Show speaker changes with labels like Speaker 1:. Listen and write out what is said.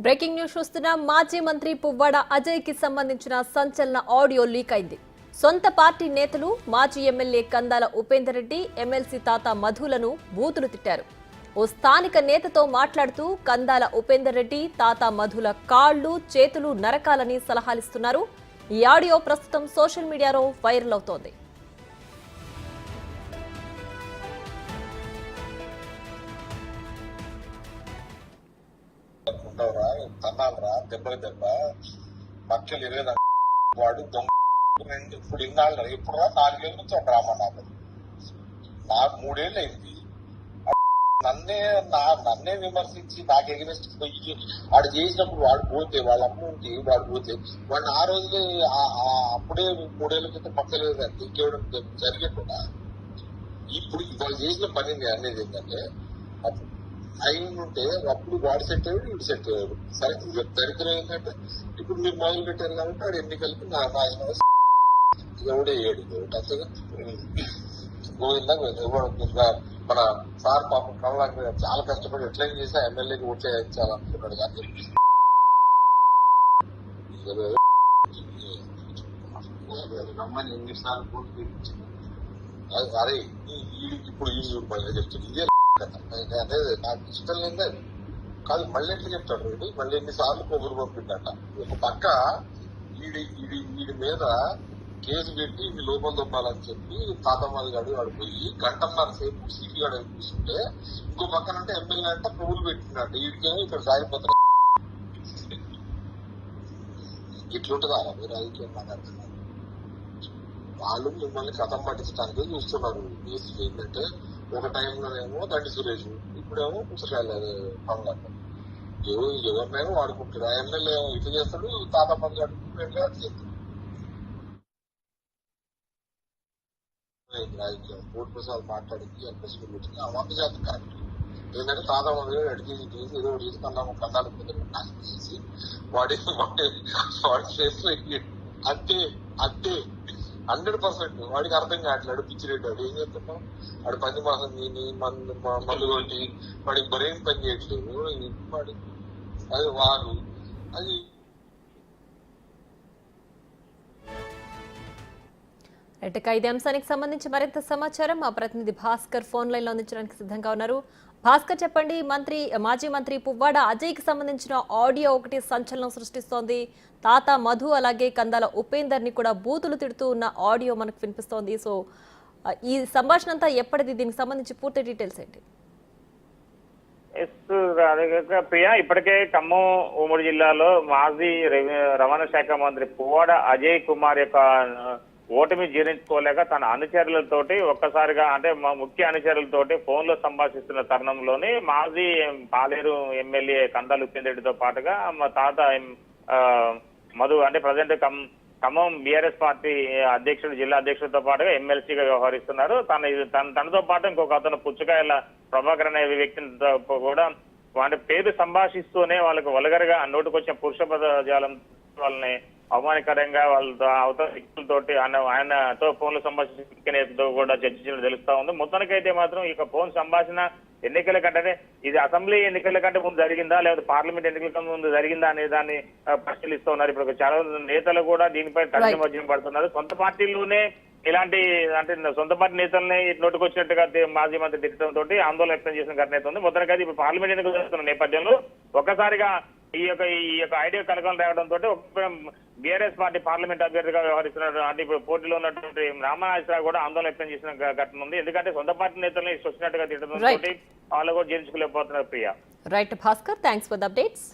Speaker 1: Breaking news చూస్తున్న మాజీ మంత్రి పువ్వాడ అజయ్ కి సంబంధించిన సంచలన ఆడియో లీక్ అయింది. సొంత పార్టీ నేతలు మాజీ ఎమ్మెల్యే కందాల ఉపేందర్ రెడ్డి, ఎమ్మెల్సీ తాత మధులను బూతులు తిట్టారు. ఓ స్థానిక నేతతో మాట్లాడుతూ కందాల ఉపేందర్ రెడ్డి, తాత మధుల కాళ్లు చేతులు నరకాలని సలహాలిస్తున్నారు. ఈ ఆడియో ప్రస్తుతం సోషల్ మీడియాలో వైరల్ అవుతోంది.
Speaker 2: తన్నాలరా దెబ్బకి దెబ్బ మక్కలు ఇరవై వాడు దొంగ ఇప్పుడు ఇన్నాళ్ళు ఎప్పుడు 4 ఏళ్ళ నుంచి ఒక డ్రామా నాకు 3 ఏళ్ళు అయింది. నన్నే విమర్శించి నాకు ఎగరెస్ట్ పోయి వాడు చేసినప్పుడు వాడు పోతే వాళ్ళ అమ్మ ఉంటే వాడు పోతే వాడిని ఆ రోజులే అప్పుడే 3 ఏళ్ల క్రితం పక్కలేదు అంతే ఇంకేవడం జరిగేకుండా ఇప్పుడు వాళ్ళు చేసిన పని అనేది ఏంటంటే అయి ఉంటే అప్పుడు వాడు సెట్ అయ్యాడు వీడు సెట్ అయ్యాడు. సరే దరిద్రం ఏంటంటే ఇప్పుడు మీరు మొదలు పెట్టారు కాబట్టి వాడు ఎన్నికలకి నా ఎవడే ఏడు అంతేగా గోవిందా మన సార్ పాపం కమలాకర్ గారు చాలా కష్టపడి ఎట్లయినా చేసి ఎమ్మెల్యేకి ఓట్లు వేయించాలనుకున్నాడు కానీ రమ్మని ఎన్నిసార్లు కోర్టు తీర్చింది. అరే ఇప్పుడు ఈ చూడు చెప్తుంది ఇదే అనేది నాకు ఇష్టం లేదా కాదు. మళ్ళీ ఎట్లా చెప్తాడు వీడు మళ్ళీ ఎన్నిసార్లు పొగురు పంపిండట. ఒక పక్క వీడి మీద కేసు పెట్టి వీడి లోపల దొబ్బాలని చెప్పి తాతమ్మది గాడు వాడు పోయి గంటన్నర సేపు సిపి గాడు కూర్చుంటే ఇంకో పక్కన అంటే ఎమ్మెల్యే అంటే పువ్వులు పెట్టినట్టు వీడికేమో ఇక్కడ సాగిపోతారు. ఇట్లుంటుందా మీరు రాజకీయం మాట్లాడుతున్నారు? వాళ్ళు మిమ్మల్ని కథం పట్టించడానికి చూస్తున్నారు. బేసిక్ ఏంటంటే ఒక టైంలోనేమో దండి సురేష్, ఇప్పుడేమో పుస్తకాలు కమలాకర్. ఎవరినైనా వాడుకుంటాడు. ఆ ఎమ్మెల్యే ఇట్లా చేస్తాడు, తాతమ్మ చేస్తాడు. రాజకీయం కోర్టు ప్రసాద్ మాట్లాడింది ఎంపీసీ పెట్టింది ఆ 100% కరెక్ట్. ఏంటంటే తాతమ్మ అడిగేసి ఏదో చేసి కందాలు నాశనం చేసి వాడి చేస్తూ అంతే అంతే 100%. వాడికి అర్థం కావట్లేడు పిచ్చిరెడ్డి. వాడు ఏం చేస్తున్నావు? వాడు 10 మాసం తిని మందు కొట్టి వాడికి బ్రెయిన్ పని చేయట్లేదు. వాడి అది వాడు అది
Speaker 1: ఇదే అంశానికి సంబంధించి మరింత సమాచారం మా ప్రతినిధి భాస్కర్ ఫోన్ లైన్ లో అందించడానికి సిద్ధంగా ఉన్నారు. భాస్కర్, చెప్పండి. మాజీ మంత్రి పువ్వాడ అజయ్ కి సంబంధించిన ఆడియో ఒకటి సంచలనం సృష్టిస్తోంది. తాత మధు అలాగే కందాల ఉపేందర్ ని కూడా బూతులు తిడుతూ ఉన్న ఆడియో మనకు వినిపిస్తోంది. సో ఈ సంభాషణ అంతా ఎప్పటిది? దీనికి సంబంధించి పూర్తి డీటెయిల్స్ ఏంటి?
Speaker 3: ప్రియా, ఇప్పటికే ఖమ్మం ఉమ్మడి జిల్లాలో మాజీ రవాణా శాఖ మంత్రి పువ్వాడ అజయ్ కుమార్ యొక్క ఓటమి జీర్ణించుకోలేక తన అనుచరులతోటి ఒక్కసారిగా అంటే ముఖ్య అనుచరులతోటి ఫోన్ లో సంభాషిస్తున్న తరుణంలోనే మాజీ పాలేరు ఎమ్మెల్యే కందాల ఉపేందర్ రెడ్డితో పాటుగా మా తాత మధు అంటే ప్రజెంట్ ఖమ్మం బీఆర్ఎస్ పార్టీ అధ్యక్షుడు, జిల్లా అధ్యక్షుడితో పాటుగా ఎమ్మెల్సీగా వ్యవహరిస్తున్నారు. తనతో పాటు ఇంకొక అతను పుచ్చకాయల ప్రభాకర్ అనే వ్యక్తితో కూడా అంటే పేరు సంభాషిస్తూనే వాళ్ళకి వల్గరగా నోటుకొచ్చిన పురుష పదజాలం వాళ్ళని అవమానకరంగా వాళ్ళతో అవతల వ్యక్తులతోటి ఆయనతో ఫోన్లో సంభాషించతో కూడా చర్చించడం తెలుస్తా ఉంది. మొత్తానికైతే మాత్రం ఇక ఫోన్ సంభాషణ ఎన్నికల కంటే ఇది అసెంబ్లీ ఎన్నికల కంటే ముందు జరిగిందా లేకపోతే పార్లమెంట్ ఎన్నికల ముందు జరిగిందా అనే దాన్ని పరిశీలిస్తూ ఉన్నారు. ఇప్పుడు చాలా నేతలు కూడా దీనిపై తర్జన పడుతున్నారు. సొంత పార్టీలోనే ఇలాంటి అంటే సొంత పార్టీ నేతల్ని నోటుకొచ్చినట్టుగా మాజీ మంత్రి తిట్టడంతో ఆందోళన వ్యక్తం చేసిన ఘటన అయితే ఉంది. మొత్తానికైతే ఇప్పుడు పార్లమెంట్ ఎన్నికలు జరుగుతున్న నేపథ్యంలో ఒక్కసారిగా ఈ యొక్క ఐడియా కలకలం రావడంతో బీఆర్ఎస్ పార్టీ పార్లమెంట్ అభ్యర్థిగా వ్యవహరిస్తున్నారు. అంటే ఇప్పుడు పోటీలో ఉన్నటువంటి రామనాథరావు కూడా ఆందోళన వ్యక్తం చేసిన ఘటన ఉంది. ఎందుకంటే సొంత పార్టీ నేతల్ని వచ్చినట్టుగా తిట్టడంతో వాళ్ళు కూడా జీర్ణించుకోలేకపోతున్నారు. Priya.
Speaker 1: Right Bhaskar, thanks for the updates.